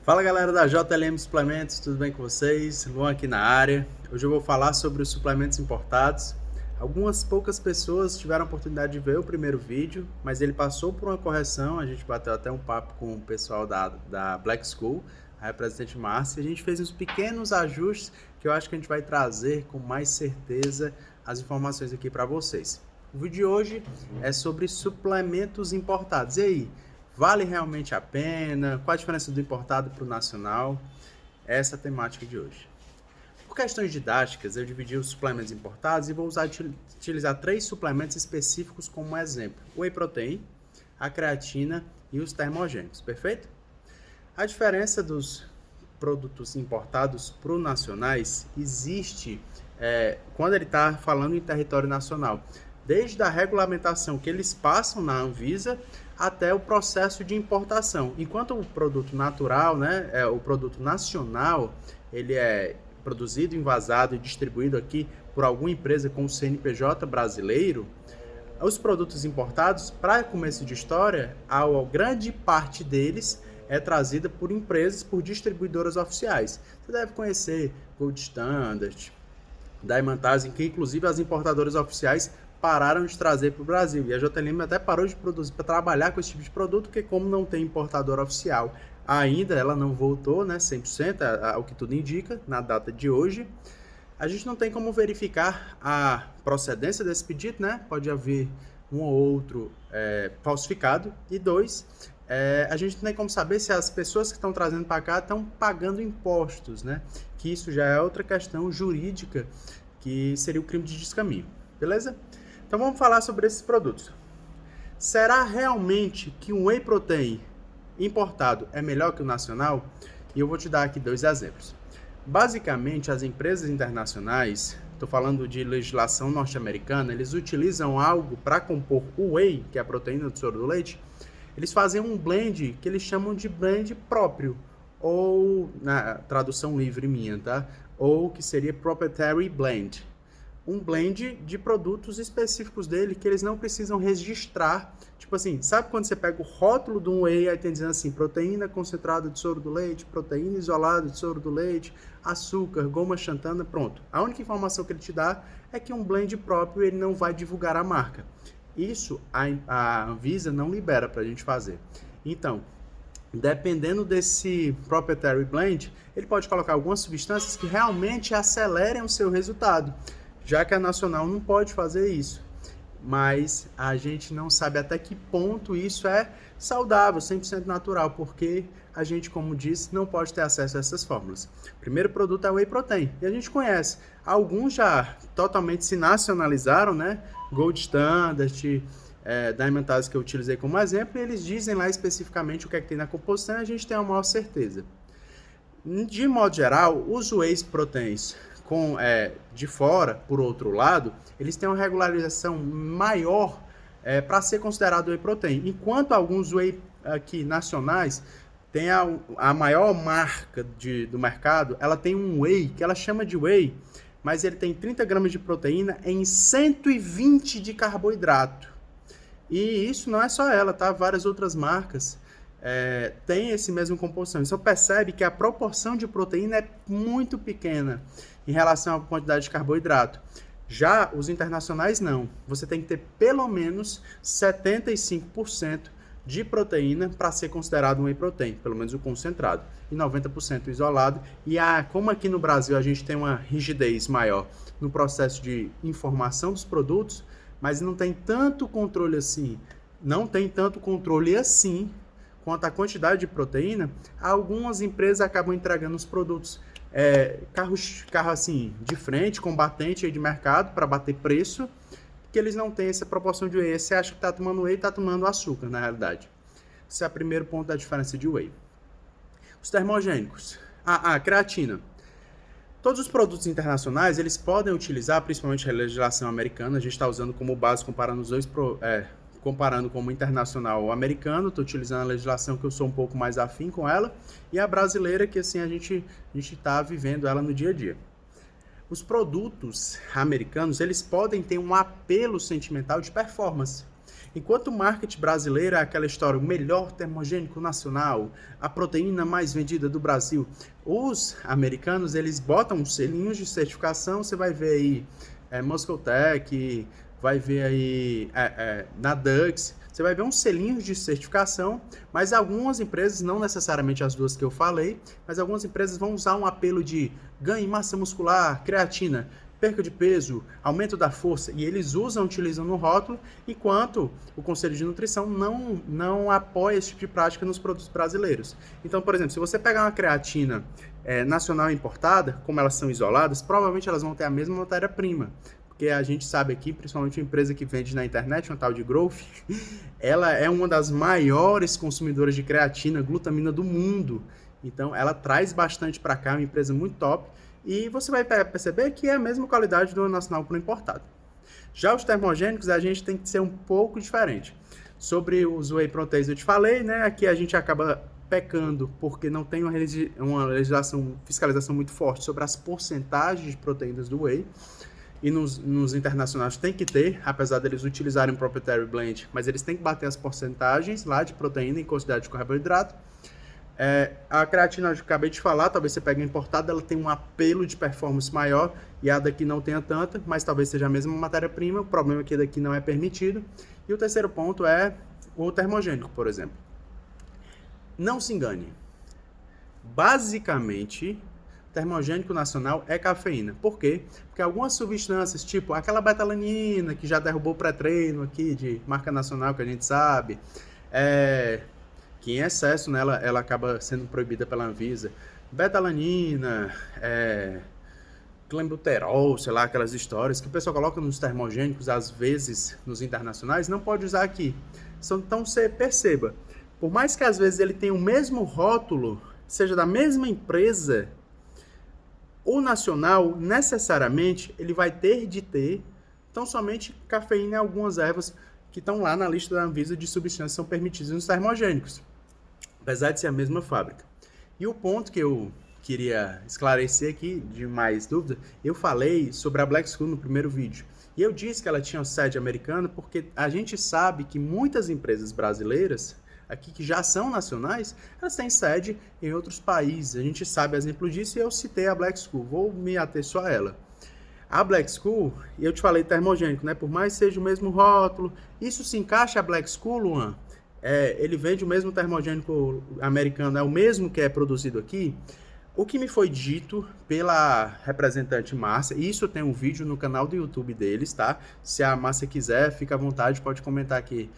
Fala galera da JLM Suplementos, tudo bem com vocês? Luan aqui na área. Hoje eu vou falar sobre os suplementos importados. Algumas poucas pessoas tiveram a oportunidade de ver o primeiro vídeo, mas ele passou por uma correção. A gente bateu até um papo com o pessoal da Black School, a representante Márcia, e a gente fez uns pequenos ajustes que eu acho que a gente vai trazer com mais certeza as informações aqui para vocês. O vídeo de hoje é sobre suplementos importados. E aí? Vale realmente a pena? Qual a diferença do importado para o nacional? Essa é a temática de hoje. Por questões didáticas, eu dividi os suplementos importados e vou utilizar 3 suplementos específicos como exemplo: o Whey Protein, a creatina e os termogênicos, perfeito? A diferença dos produtos importados para os nacionais existe quando ele está falando em território nacional. Desde a regulamentação que eles passam na Anvisa até o processo de importação. Enquanto o produto natural, o produto nacional, ele é produzido, envasado e distribuído aqui por alguma empresa com o CNPJ brasileiro, os produtos importados, para começo de história, a grande parte deles é trazida por empresas, por distribuidoras oficiais. Você deve conhecer Gold Standard, Diamantazing, que inclusive as importadoras oficiais pararam de trazer para o Brasil. E a JLM até parou de produzir para trabalhar com esse tipo de produto, porque como não tem importadora oficial ainda, ela não voltou, 100%, ao que tudo indica, na data de hoje, a gente não tem como verificar a procedência desse pedido, Pode haver um ou outro falsificado. E 2, a gente não tem como saber se as pessoas que estão trazendo para cá estão pagando impostos, Que isso já é outra questão jurídica, que seria o crime de descaminho, beleza? Então vamos falar sobre esses produtos. Será realmente que um Whey Protein importado é melhor que o nacional? E eu vou te dar aqui 2 exemplos. Basicamente, as empresas internacionais, estou falando de legislação norte-americana, eles utilizam algo para compor o whey, que é a proteína do soro do leite. Eles fazem um blend que eles chamam de blend próprio, ou na tradução livre minha, ou que seria proprietary blend. Um blend de produtos específicos dele que eles não precisam registrar. Tipo assim, sabe quando você pega o rótulo de um whey, aí tem dizendo assim, proteína concentrada de soro do leite, proteína isolada de soro do leite, açúcar, goma xantana, pronto. A única informação que ele te dá é que um blend próprio ele não vai divulgar a marca. Isso a Anvisa não libera para a gente fazer. Então, dependendo desse proprietary blend, ele pode colocar algumas substâncias que realmente acelerem o seu resultado, já que a nacional não pode fazer isso. Mas a gente não sabe até que ponto isso é saudável, 100% natural, porque a gente, como disse, não pode ter acesso a essas fórmulas. O primeiro produto é o Whey Protein, e a gente conhece. Alguns já totalmente se nacionalizaram, Gold Standard, Diamantazing, que eu utilizei como exemplo, e eles dizem lá especificamente o que é que tem na composição e a gente tem a maior certeza. De modo geral, os Whey Proteins de fora, por outro lado, eles têm uma regularização maior para ser considerado Whey Protein, enquanto alguns Whey aqui nacionais têm a maior marca do mercado, ela tem um Whey, que ela chama de Whey, mas ele tem 30 gramas de proteína em 120 de carboidrato. E isso não é só ela, Várias outras marcas têm esse mesmo composição. Então percebe que a proporção de proteína é muito pequena em relação à quantidade de carboidrato. Já os internacionais não. Você tem que ter pelo menos 75% de proteína para ser considerado um Whey Protein, pelo menos o concentrado, e 90% isolado. E como aqui no Brasil a gente tem uma rigidez maior no processo de informação dos produtos, mas não tem tanto controle assim, quanto a quantidade de proteína, algumas empresas acabam entregando os produtos carro assim, de frente, combatente aí de mercado, para bater preço, que eles não têm essa proporção de whey. Você acha que está tomando whey e está tomando açúcar, na realidade. Esse é o primeiro ponto da diferença de whey. Os termogênicos. Creatina. Todos os produtos internacionais, eles podem utilizar, principalmente a legislação americana, a gente está usando como base, comparando os dois, comparando como internacional ou americano, estou utilizando a legislação que eu sou um pouco mais afim com ela, e a brasileira, que assim a gente está vivendo ela no dia a dia. Os produtos americanos, eles podem ter um apelo sentimental de performance. Enquanto o marketing brasileiro é aquela história, o melhor termogênico nacional, a proteína mais vendida do Brasil, os americanos, eles botam selinhos de certificação, você vai ver aí Muscotec, vai ver aí Nadux, você vai ver uns selinhos de certificação, mas algumas empresas, não necessariamente as duas que eu falei, mas algumas empresas vão usar um apelo de ganhe massa muscular, creatina, perca de peso, aumento da força, e eles utilizam no rótulo, enquanto o Conselho de Nutrição não apoia esse tipo de prática nos produtos brasileiros. Então, por exemplo, se você pegar uma creatina nacional importada, como elas são isoladas, provavelmente elas vão ter a mesma matéria-prima, porque a gente sabe aqui, principalmente uma empresa que vende na internet, uma tal de Growth, ela é uma das maiores consumidoras de creatina, glutamina do mundo. Então, ela traz bastante para cá, uma empresa muito top, e você vai perceber que é a mesma qualidade do nacional para o importado. Já os termogênicos, a gente tem que ser um pouco diferente. Sobre os whey proteins, eu te falei, né? Aqui a gente acaba pecando porque não tem uma legislação, fiscalização muito forte sobre as porcentagens de proteínas do whey. E nos internacionais tem que ter, apesar deles utilizarem o proprietary blend, mas eles têm que bater as porcentagens lá de proteína em quantidade de carboidrato. A creatina, eu acabei de falar, talvez você pegue a importada, ela tem um apelo de performance maior e a daqui não tenha tanta, mas talvez seja a mesma matéria-prima, o problema é que daqui não é permitido. E o terceiro ponto é o termogênico, por exemplo. Não se engane, basicamente, termogênico nacional é cafeína. Por quê? Porque algumas substâncias, tipo aquela betalanina, que já derrubou o pré-treino aqui de marca nacional, que a gente sabe, que em excesso, né, ela acaba sendo proibida pela Anvisa. Betalanina, clenbuterol, sei lá, aquelas histórias que o pessoal coloca nos termogênicos, às vezes nos internacionais, não pode usar aqui. Então você perceba, por mais que às vezes ele tenha o mesmo rótulo, seja da mesma empresa, o nacional, necessariamente, ele vai ter de ter, então somente cafeína e algumas ervas que estão lá na lista da Anvisa de substâncias que são permitidas nos termogênicos, apesar de ser a mesma fábrica. E o ponto que eu queria esclarecer aqui, de mais dúvida, eu falei sobre a Black School no primeiro vídeo. E eu disse que ela tinha sede americana porque a gente sabe que muitas empresas brasileiras, aqui que já são nacionais, elas têm sede em outros países. A gente sabe exemplo disso e eu citei a Black School. Vou me ater só a ela. A Black School, e eu te falei termogênico, né? Por mais que seja o mesmo rótulo, isso se encaixa a Black School, Luan? Ele vende o mesmo termogênico americano, é o mesmo que é produzido aqui? O que me foi dito pela representante Márcia, e isso tem um vídeo no canal do YouTube deles, tá? Se a Márcia quiser, fica à vontade, pode comentar aqui,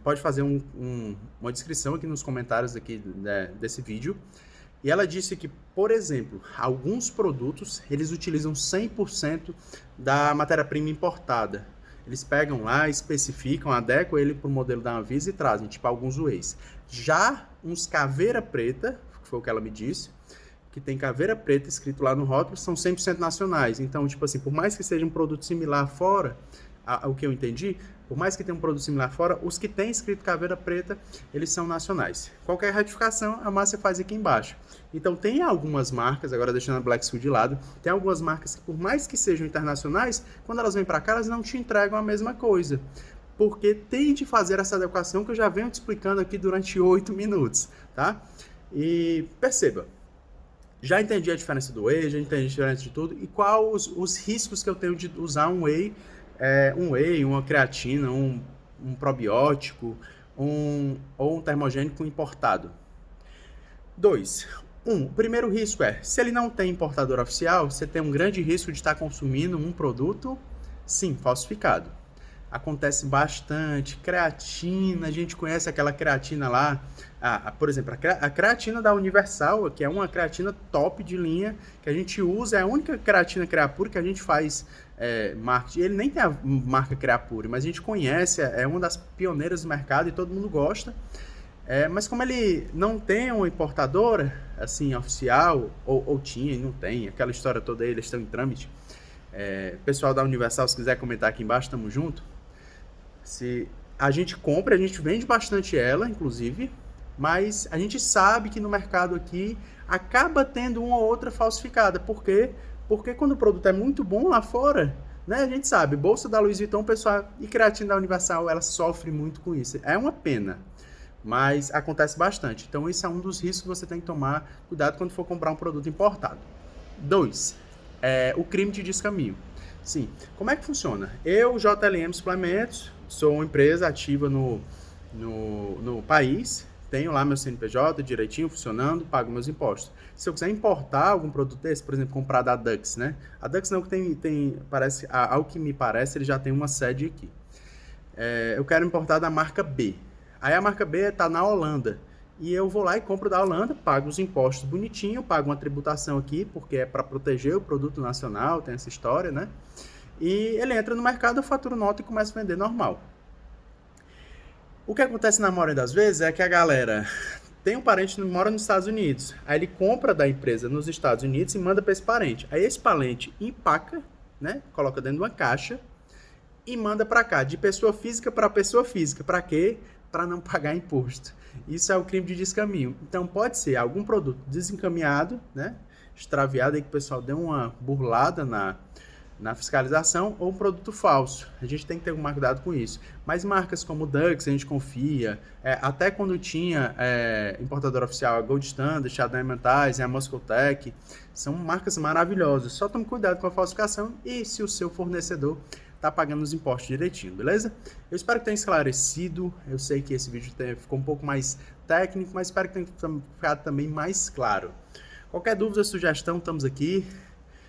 pode fazer uma descrição aqui nos comentários aqui, né, desse vídeo. E ela disse que, por exemplo, alguns produtos, eles utilizam 100% da matéria-prima importada. Eles pegam lá, especificam, adequam ele para o modelo da Anvisa e trazem, tipo alguns wheys. Já uns caveira preta, que foi o que ela me disse, que tem caveira preta escrito lá no rótulo, são 100% nacionais. Então, tipo assim, por mais que seja um produto similar fora, o que eu entendi, por mais que tenha um produto similar fora, os que tem escrito caveira preta, eles são nacionais. Qualquer ratificação, a Márcia faz aqui embaixo. Então, tem algumas marcas, agora deixando a Black School de lado, tem algumas marcas que, por mais que sejam internacionais, quando elas vêm para cá, elas não te entregam a mesma coisa. Porque tem de fazer essa adequação que eu já venho te explicando aqui durante 8 minutos, tá? E perceba, já entendi a diferença do whey, já entendi a diferença de tudo, e quais os riscos que eu tenho de usar um whey, uma creatina, um probiótico, ou um termogênico importado. 2. O primeiro risco se ele não tem importador oficial, você tem um grande risco de estar consumindo um produto, sim, falsificado. Acontece bastante, creatina, a gente conhece aquela creatina lá, por exemplo, a creatina da Universal, que é uma creatina top de linha, que a gente usa, é a única creatina Creapure que a gente faz marketing. Ele nem tem a marca Creapure, mas a gente conhece, é uma das pioneiras do mercado e todo mundo gosta. Mas como ele não tem uma importadora, assim, oficial, ou tinha e não tem, aquela história toda aí, eles estão em trâmite. Pessoal da Universal, se quiser comentar aqui embaixo, tamo junto. Se a gente compra, a gente vende bastante ela, inclusive, mas a gente sabe que no mercado aqui acaba tendo uma ou outra falsificada. Por quê? Porque quando o produto é muito bom lá fora, né? A gente sabe, bolsa da Louis Vuitton, pessoal, e creatina da Universal, ela sofre muito com isso. É uma pena, mas acontece bastante. Então, isso é um dos riscos que você tem que tomar cuidado quando for comprar um produto importado. 2. O crime de descaminho. Sim, como é que funciona? Eu, JLM Suplementos, sou uma empresa ativa no país, tenho lá meu CNPJ direitinho, funcionando, pago meus impostos. Se eu quiser importar algum produto desse, por exemplo, comprar da Dux, né? A Dux não parece, ao que me parece, ele já tem uma sede aqui. Eu quero importar da marca B. Aí a marca B está na Holanda. E eu vou lá e compro da Holanda, pago os impostos bonitinho, pago uma tributação aqui, porque é para proteger o produto nacional, tem essa história, né? E ele entra no mercado, eu faturo nota e começo a vender normal. O que acontece na maioria das vezes é que a galera tem um parente que mora nos Estados Unidos, aí ele compra da empresa nos Estados Unidos e manda para esse parente. Aí esse parente empaca, né? Coloca dentro de uma caixa e manda para cá, de pessoa física para pessoa física. Para quê? Para não pagar imposto. Isso é o crime de descaminho. Então pode ser algum produto desencaminhado, né? Extraviado, aí que o pessoal deu uma burlada na fiscalização, ou um produto falso. A gente tem que ter um cuidado com isso. Mas marcas como Dux, a gente confia. Até quando tinha importadora oficial, a Gold Standard, Chardonnay Mentais, a Muscotec, são marcas maravilhosas. Só tome cuidado com a falsificação e se o seu fornecedor está pagando os impostos direitinho, beleza? Eu espero que tenha esclarecido. Eu sei que esse vídeo ficou um pouco mais técnico, mas espero que tenha ficado também mais claro. Qualquer dúvida, sugestão, estamos aqui.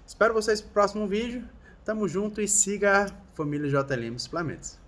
Espero vocês para o próximo vídeo. Tamo junto e siga a família JLM Suplementos.